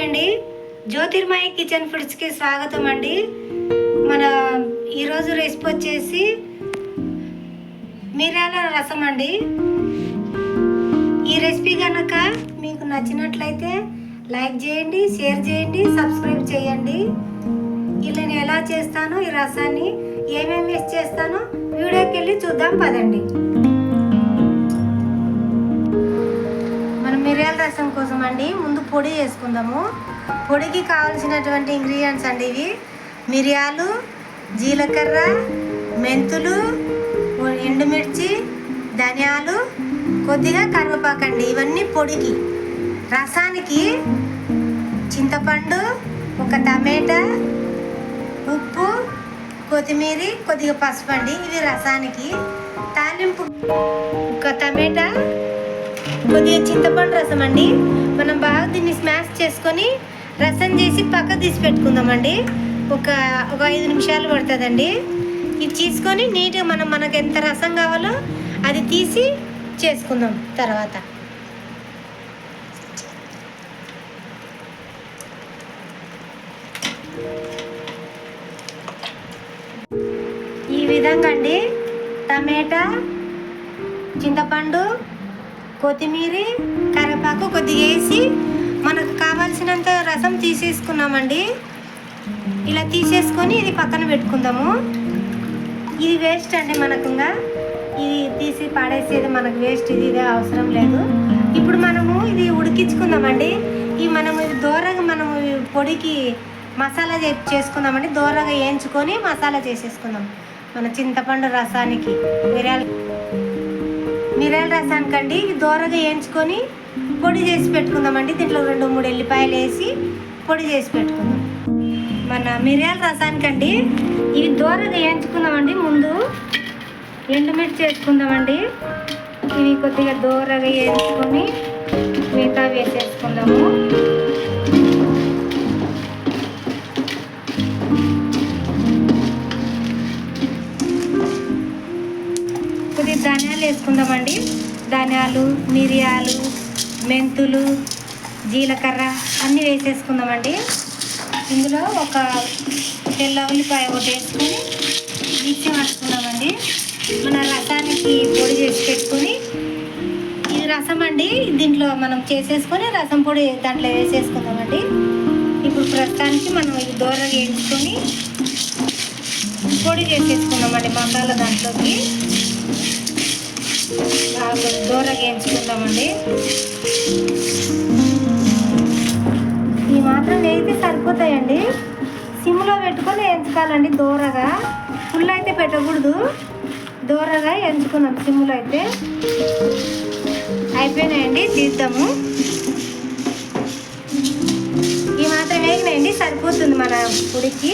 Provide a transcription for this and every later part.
అండి, జ్యోతిర్మయి కిచెన్ ఫుడ్స్కి స్వాగతం అండి. మన ఈరోజు రెసిపీ వచ్చేసి మిరియాల రసం అండి. ఈ రెసిపీ కనుక మీకు నచ్చినట్లయితే లైక్ చేయండి, షేర్ చేయండి, సబ్స్క్రైబ్ చేయండి. ఇలా నేను ఎలా చేస్తానో ఈ రసాన్ని ఏమేమి వేసి చేస్తానో వీడియోకి వెళ్ళి చూద్దాం పదండి. మనం మిరియాల రసం కోసం అండి ముందు పొడి చేసుకుందాము. పొడికి కావాల్సినటువంటి ఇంగ్రీడియంట్స్ అండి ఇవి: మిరియాలు, జీలకర్ర, మెంతులు, ఎండుమిర్చి, ధనియాలు, కొద్దిగా కరివేపాకు అండి. ఇవన్నీ పొడికి. రసానికి చింతపండు, ఒక టమాటా, ఉప్పు, కొత్తిమీర, కొద్దిగా పసుపు అండి. ఇవి రసానికి. తాలింపు ఒక టమాటా, కొద్దిగా చింతపండు రసం అండి. మనం బాగా దీన్ని స్మాష్ చేసుకొని రసం చేసి పక్క తీసి పెట్టుకుందామండి. ఒక 5 నిమిషాలు పడుతుందండి. ఇది తీసుకొని నీట్గా మనకు ఎంత రసం కావాలో అది తీసి చేసుకుందాం. తర్వాత ఈ విధంగా అండి టమాటా, చింతపండు, కొత్తిమీర, కరివేపాకు కొద్దిగా వేసి మనకు కావాల్సినంత రసం తీసేసుకున్నామండి. ఇలా తీసేసుకొని ఇది పక్కన పెట్టుకుందాము. ఇది వేస్ట్ అండి మనకుగా. ఇది తీసి పాడేసేది మనకు వేస్ట్. ఇది అవసరం లేదు. ఇప్పుడు మనము ఇది ఉడికించుకుందామండి. ఇది దూరంగా మనము పొడికి మసాలా చేసుకుందామండి. దూరంగా వేయించుకొని మసాలా చేసేసుకుందాం మన చింతపండు రసానికి, మిరియాల రసానికండి. ఇది దూరంగా వేయించుకొని పొడి చేసి పెట్టుకుందామండి. దీంట్లో 2-3 ఎల్లిపాయలు వేసి పొడి చేసి పెట్టుకుందాం. మన మిరియాల రసానికండి ఇవి దూరంగా వేయించుకుందామండి. ముందు ఎండుమిర్చి వేసుకుందామండి. ఇవి కొద్దిగా దూరంగా వేయించుకొని మిగతా వేసేసుకుందాము. కొద్దిగా ధనియాలు వేసుకుందామండి. ధనియాలు, మిరియాలు, మెంతులు, జీలకర్ర అన్నీ వేసేసుకుందామండి. ఇందులో ఒక తెల్ల ఉల్లిపాయ ఒకటి వేసుకొని మిక్సీ పట్టుకుందామండి. మన రసానికి పొడి చేసి పెట్టుకొని ఇది రసం అండి. దీంట్లో మనం చేసేసుకొని రసం పొడి దాంట్లో వేసేసుకుందామండి. ఇప్పుడు ప్రస్తుతానికి మనం ఇది దూరంగా వేయించుకొని పొడి చేసేసుకుందామండి. మసాలా దాంట్లోకి దూరంగా వేయించుకుందామండి. ఈ మాత్రం వేయితే సరిపోతాయండి. సిమ్లో పెట్టుకొని వేయించుకోవాలండి. దూరగా ఫుల్ అయితే పెట్టకూడదు. దూరగా వేయించుకున్నాం సిమ్లో అయితే. అయిపోయినాయండి, తీద్దాము. ఈ మాత్రం వేగినాయండి, సరిపోతుంది మన పొడికి.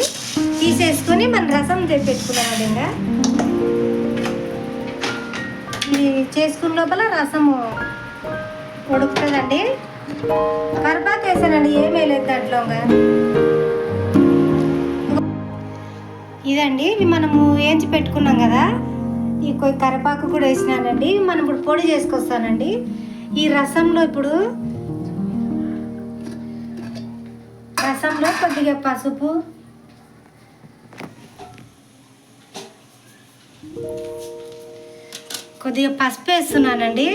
తీసేసుకొని మన రసం పెట్టుకున్నామండి. ఇంకా ఇది చేసుకున్న లోపల రసము ఉడుకుతుందండి. కరివేపాకు వేసానండి, ఏం వేయలేదు దాంట్లో. ఇదండి ఇవి మనము వేయించి పెట్టుకున్నాం కదా. ఈ కరివేపాకు కూడా వేసినానండి. మనం ఇప్పుడు పొడి చేసుకొస్తానండి. ఈ రసంలో కొద్దిగా పసుపు, కొద్దిగా పసుపు వేస్తున్నానండి.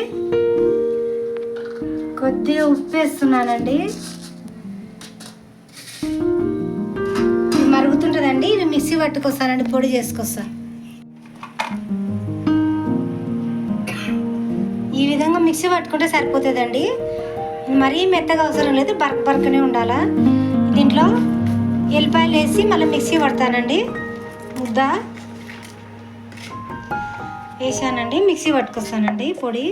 కొద్దిగా ఉప్పు వేస్తున్నానండి. ఇది మరుగుతుంటుందండి. ఇది మిక్సీ పట్టుకొస్తానండి, పొడి చేసుకొస్తా. ఈ విధంగా మిక్సీ పట్టుకుంటే సరిపోతుందండి. మరీ మెత్తగా అవసరం లేదు, బరకనే ఉండాలా. దీంట్లో ఎల్లిపాయలు వేసి మళ్ళీ మిక్సీ పడతానండి. ముద్ద వేసానండి, మిక్సీ పట్టుకొస్తానండి. పొడి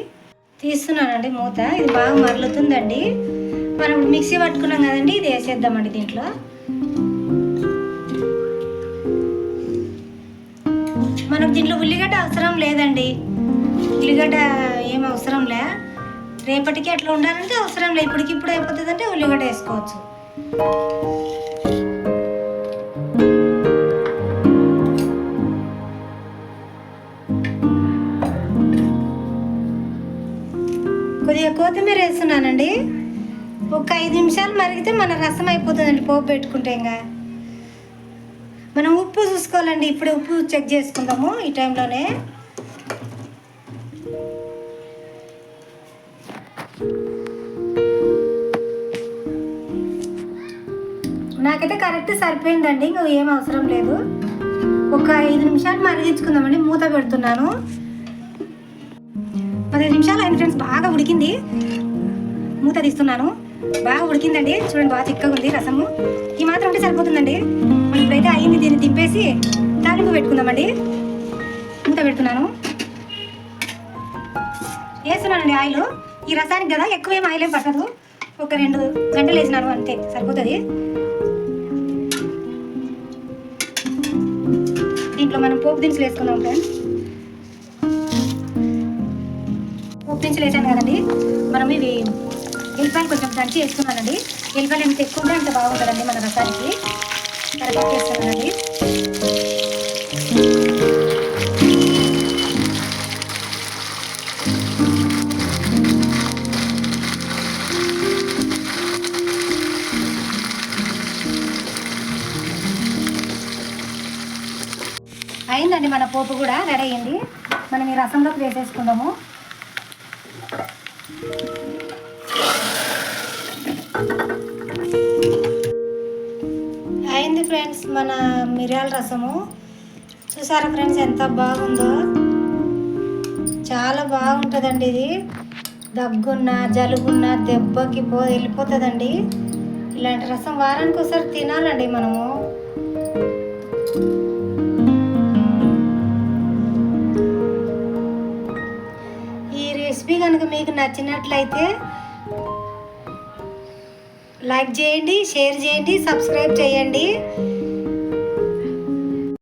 తీస్తున్నానండి మూత. ఇది బాగా మరలుతుందండి. మనం మిక్సీ పట్టుకున్నాం కదండి, ఇది వేసేద్దామండి దీంట్లో. మనకు దీంట్లో ఉల్లిగడ్డ అవసరం లేదండి. ఉల్లిగడ్డ ఏం అవసరం లే. రేపటికి అట్లా ఉండాలంటే అవసరం లేదు. ఇప్పుడు అయిపోతుందంటే ఉల్లిగడ్డ వేసుకోవచ్చు. కొద్దిగా కొత్తిమీర వేస్తున్నానండి. ఒక 5 నిమిషాలు మరిగితే మన రసం అయిపోతుందండి. పోపు పెట్టుకుంటే ఇంకా మనం ఉప్పు చూసుకోవాలండి. ఇప్పుడే ఉప్పు చెక్ చేసుకుందాము ఈ టైంలోనే. నాకైతే కరెక్ట్ సరిపోయిందండి. ఇంకా ఏం అవసరం లేదు. ఒక 5 నిమిషాలు మరిగించుకుందామండి. మూత పెడుతున్నాను. 15 నిమిషాలు అయింది ఫ్రెండ్స్. బాగా ఉడికింది. మూత తీస్తున్నాను. బాగా ఉడికిందండి. చూడండి బాగా చిక్కగా ఉంది రసము. ఈ మాత్రం ఉంటే సరిపోతుందండి. మనం ఇప్పుడైతే అయింది. దీన్ని దింపేసి తాలింపు పెట్టుకుందామండి. మూత పెడుతున్నాను. వేస్తున్నానండి ఆయిల్. ఈ రసానికి కదా ఎక్కువ ఏం ఆయిల్ ఏం పట్టదు. ఒక 2 గంటలు వేసినాను అంతే సరిపోతుంది. దీంట్లో మనం పోపు దినుసులు వేసుకుందాం ఫ్రెండ్స్. పోపు దినుసులు వేసాను కదండి. మనం ఇవి ఎల్లిపాయలు కొంచెం దంచి వేసుకున్నానండి. ఎల్లిపాయలు ఎంత ఎక్కువ ఉంటే అంత బాగుంటుందండి మన రసానికి. కరెక్ట్ వేస్తున్నానండి. అయిందండి. మన పోపు కూడా రెడీ అయ్యింది. మనం ఈ రసంలోకి వేసేసుకుందాము. అయింది ఫ్రెండ్స్ మన మిరియాల రసము. చూసారా ఫ్రెండ్స్ ఎంత బాగుందో. చాలా బాగుంటుందండి ఇది. దగ్గున్నా జలుబున్నా దెబ్బకి వెళ్ళిపోతుందండి. ఇలాంటి రసం వారానికి ఒకసారి తినాలండి మనము. ఈ రెసిపీ కనుక మీకు నచ్చినట్లయితే లైక్ చేయండి, షేర్ చేయండి, సబ్స్క్రైబ్ చేయండి.